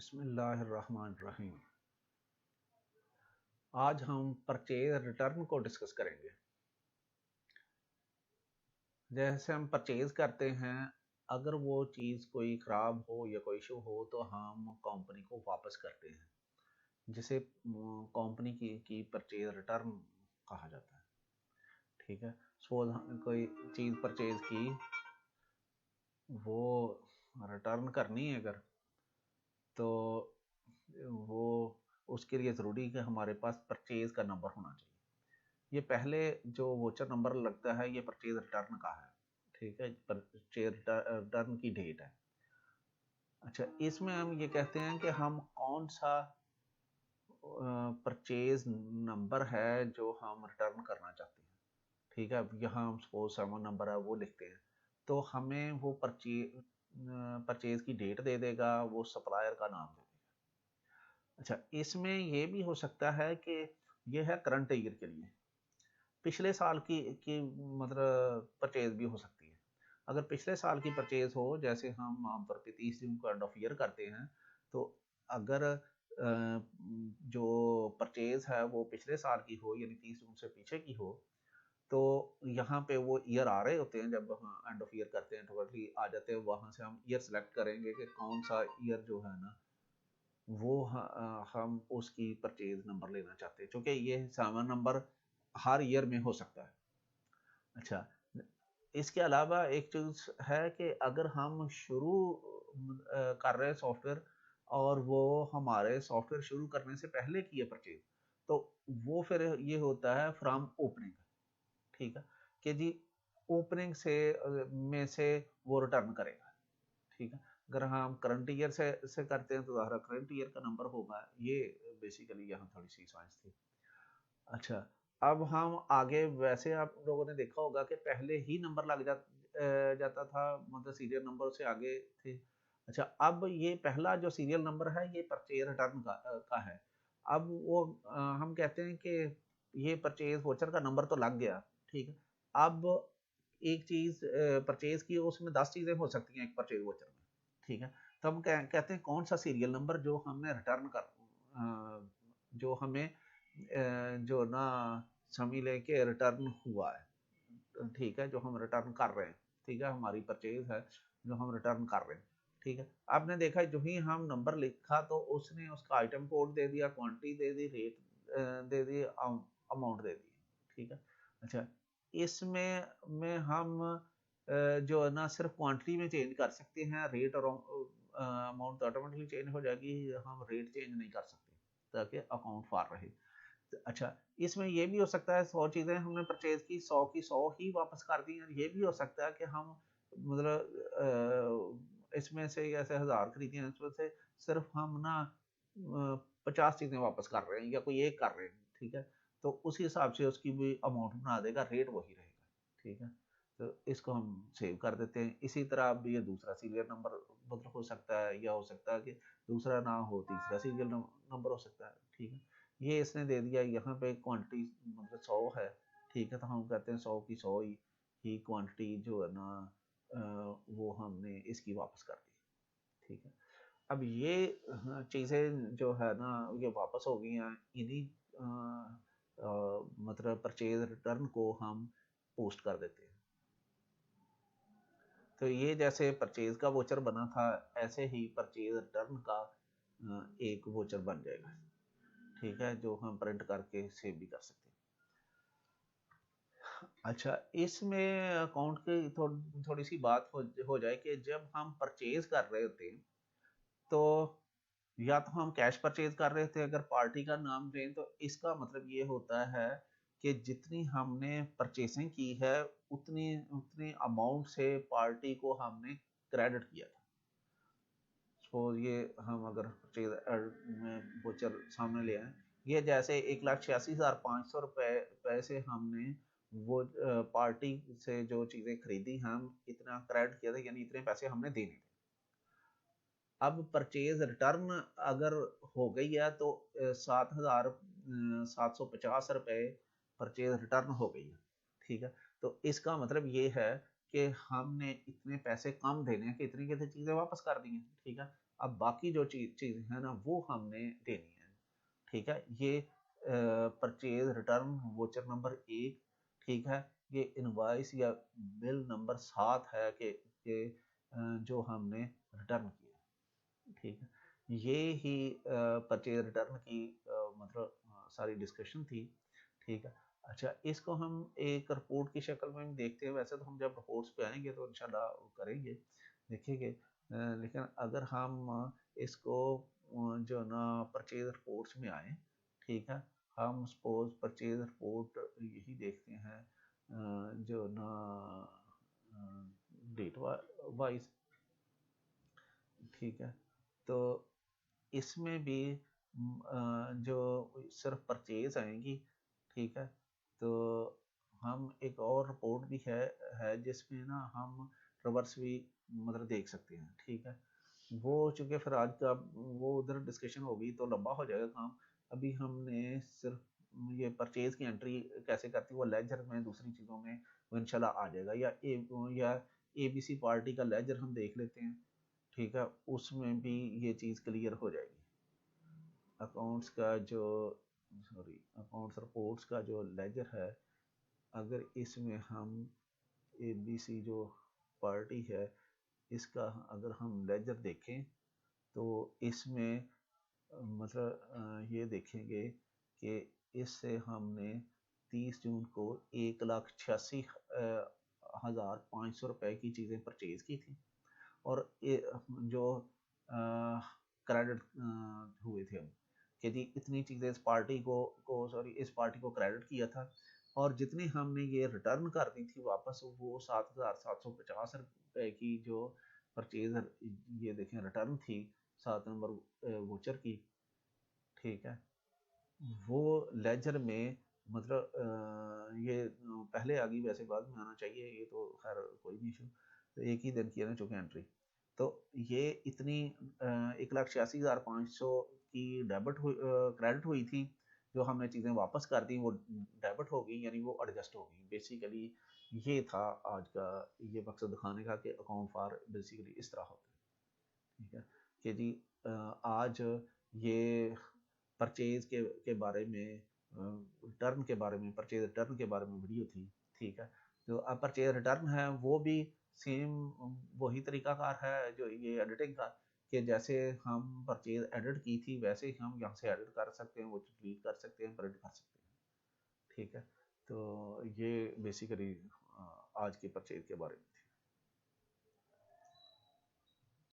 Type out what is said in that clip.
बिस्मिल्लाहिर्रहमानिर्रहीम। आज हम परचेज रिटर्न को डिस्कस करेंगे। जैसे हम परचेज करते हैं, अगर वो चीज़ कोई ख़राब हो या कोई इशू हो तो हम कंपनी को वापस करते हैं, जिसे कंपनी की परचेज रिटर्न कहा जाता है। ठीक है, सपोज कोई चीज़ परचेज की, वो रिटर्न करनी है अगर, तो वो उसके लिए ज़रूरी है कि हमारे पास परचेज का नंबर होना चाहिए। ये पहले जो वोचर नंबर लगता है ये परचेज रिटर्न का है। ठीक है, परचेज रिटर्न की डेट है। अच्छा, इसमें हम ये कहते हैं कि हम कौन सा परचेज नंबर है जो हम रिटर्न करना चाहते हैं। ठीक है, अब यहाँ हम सपोज 7 नंबर है वो लिखते हैं, तो हमें वो परचेज की डेट दे देगा, वो सप्लायर का नाम दे देगा। अच्छा, इसमें ये भी हो सकता है कि ये है करंट ईयर के लिए, पिछले साल की मतलब परचेज भी हो सकती है। अगर पिछले साल की परचेज हो, जैसे हम आमतौर पे 30 जून को एंड ऑफ ईयर करते हैं, तो अगर जो परचेज है वो पिछले साल की हो, यानी 30 जून से पीछे की हो, तो यहाँ पे वो ईयर आ रहे होते हैं। जब हम एंड ऑफ ईयर करते हैं टोटली आ जाते हैं, वहाँ से हम ईयर सेलेक्ट करेंगे कि कौन सा ईयर जो है ना, वो हम उसकी परचेज नंबर लेना चाहते हैं, क्योंकि ये 7 नंबर हर ईयर में हो सकता है। अच्छा, इसके अलावा एक चीज़ है कि अगर हम शुरू कर रहे हैं सॉफ्टवेयर, और वो हमारे सॉफ्टवेयर शुरू करने से पहले की है परचेज, तो वो फिर ये होता है फ्रॉम ओपनिंग। ठीक है, कि जी ओपनिंग से में से वो रिटर्न करेगा। ठीक है, अगर हम करंट ईयर से करते हैं तो हमारा करंट ईयर का नंबर होगा। ये बेसिकली यहाँ थोड़ी सी साइंस थी। अच्छा, अब हम आगे, वैसे आप लोगों ने देखा होगा कि पहले ही नंबर लग जाता था, मतलब सीरियल नंबर से आगे थे। अच्छा, अब ये पहला जो सीरियल नंबर है ये परचेज रिटर्न का है। अब वो हम कहते हैं कि ये परचेज वोचर का नंबर तो लग गया। ठीक है, अब एक चीज़ परचेज की, उसमें 10 चीज़ें हो सकती हैं एक परचेज वोचर में। ठीक है, तो हम कहते हैं कौन सा सीरियल नंबर जो हमने रिटर्न कर जो हमें जो ना समझ लें कि रिटर्न हुआ है। ठीक है, जो हम रिटर्न कर रहे हैं। ठीक है, हमारी परचेज है जो हम रिटर्न कर रहे हैं। ठीक है, आपने देखा जो ही हम नंबर लिखा तो उसने उसका आइटम कोड दे दिया, क्वांटिटी दे दी, रेट दे दी, अमाउंट दे दी। ठीक है, अच्छा, इसमें में हम जो है ना सिर्फ क्वांटिटी में चेंज कर सकते हैं, रेट और अमाउंट तो ऑटोमेटिकली चेंज हो जाएगी, हम रेट चेंज नहीं कर सकते ताकि अकाउंट फार रहे। अच्छा, इसमें ये भी हो सकता है 100 चीज़ें हमने परचेज की, 100 की 100 ही वापस कर दी। और ये भी हो सकता है कि हम मतलब इसमें से जैसे 1000 खरीदी हैं, इसमें से सिर्फ हम ना 50 चीज़ें वापस कर रहे हैं या कोई एक कर रहे हैं। ठीक है, तो उसी हिसाब से उसकी भी अमाउंट बना देगा, रेट वही रहेगा। ठीक है, तो इसको हम सेव कर देते हैं। इसी तरह अब ये दूसरा सीरियल नंबर मतलब हो सकता है, या हो सकता है कि दूसरा ना हो, तीसरा सीरियल नंबर हो सकता है। ठीक है, ये इसने दे दिया, यहाँ पे क्वांटिटी मतलब 100 है। ठीक है, तो हम कहते हैं 100 की 100 ही क्वांटिटी जो है ना वो हमने इसकी वापस कर दी। ठीक है, अब ये चीज़ें जो है ना ये वापस हो गई हैं। इन्हीं मतलब परचेज रिटर्न को हम पोस्ट कर देते हैं। तो ये जैसे परचेज का वोचर बना था, ऐसे ही परचेज रिटर्न का एक वोचर बन जाएगा। ठीक है, जो हम प्रिंट करके सेव भी कर सकते हैं। अच्छा, इसमें अकाउंट की थोड़ी सी बात हो जाए कि जब हम परचेज कर रहे होते हैं, तो या तो हम कैश परचेज कर रहे थे, अगर पार्टी का नाम दें तो इसका मतलब ये होता है कि जितनी हमने परचेसिंग की है उतनी उतनी अमाउंट से पार्टी को हमने क्रेडिट किया था। सपोज ये हम अगर परचेज में वोचर सामने ले आए, ये जैसे 1,86,500 रुपये से हमने वो पार्टी से जो चीज़ें खरीदी, हम इतना क्रेडिट किया था, यानी इतने पैसे हमने देने थे। अब परचेज रिटर्न अगर हो गई है तो 7,750 रुपये परचेज रिटर्न हो गई है। ठीक है, तो इसका मतलब ये है कि हमने इतने पैसे कम देने हैं कि इतनी की चीज़ें वापस कर दी हैं, ठीक है। अब बाकी जो चीज़ें हैं ना वो हमने देनी है, ठीक है। ये परचेज रिटर्न वोचर नंबर 1, ठीक है। ये इनवॉइस या बिल नंबर 7 है कि जो हमने रिटर्न किया, ठीक है। ये ही परचेज रिटर्न की मतलब सारी डिस्कशन थी, ठीक है। अच्छा, इसको हम एक रिपोर्ट की शक्ल में भी देखते हैं। वैसे तो हम जब रिपोर्ट्स पे आएंगे तो इंशाल्लाह करेंगे, देखेंगे। लेकिन अगर हम इसको जो ना परचेज रिपोर्ट्स में आए, ठीक है। हम सपोज परचेज रिपोर्ट यही देखते हैं जो ना डेट वाइज, ठीक है। तो इसमें भी जो सिर्फ परचेज आएंगी, ठीक है। तो हम एक और रिपोर्ट भी है जिसमें ना हम रिवर्स भी मतलब देख सकते हैं, ठीक है। वो चूंकि फिर आज का वो उधर डिस्कशन होगी तो लंबा हो जाएगा काम। अभी हमने सिर्फ ये परचेज की एंट्री कैसे करती है वो लेजर में, दूसरी चीज़ों में वो इंशाल्लाह आ जाएगा। या एबीसी पार्टी का लेजर हम देख लेते हैं, ठीक है। उसमें भी ये चीज़ क्लियर हो जाएगी। अकाउंट्स का जो अकाउंट्स रिपोर्ट्स का जो लेजर है, अगर इसमें हम एबीसी जो पार्टी है इसका अगर हम लेजर देखें तो इसमें मतलब ये देखेंगे कि इससे हमने 30 जून को 1,86,500 रुपए की चीज़ें परचेज की थी। और जो क्रेडिट हुए थे हम कि जी इतनी चीज़ें इस पार्टी को सॉरी इस पार्टी को क्रेडिट किया था, और जितनी हमने ये रिटर्न कर दी थी वापस वो 7,750 रुपए की जो परचेज ये देखें रिटर्न थी 7 नंबर वोचर की, ठीक है। वो लेजर में मतलब ये पहले आ गई, वैसे बाद में आना चाहिए, ये तो खैर कोई नहीं इशू। तो एक ही दिन किया ना चूँकि एंट्री, तो ये इतनी 1,86,500 की डेबिट हुई क्रेडिट हुई थी। जो हमने चीज़ें वापस कर दी वो डेबिट हो गई, यानी वो एडजस्ट हो गई। बेसिकली ये था आज का ये मकसद दिखाने का कि अकाउंट फॉर बेसिकली इस तरह होता है, ठीक है। कि जी आज ये परचेज के बारे में रिटर्न के बारे में परचेज रिटर्न के बारे में वीडियो थी, ठीक है। तो अब परचेज रिटर्न है वो भी सेम वही तरीकाकार है जो ये एडिटिंग का, कि जैसे हम परचेज एडिट की थी वैसे ही हम यहाँ से एडिट कर सकते हैं, वो डिलीट कर सकते हैं, प्रिंट कर सकते हैं, ठीक है। तो ये बेसिकली आज के परचेज के बारे में।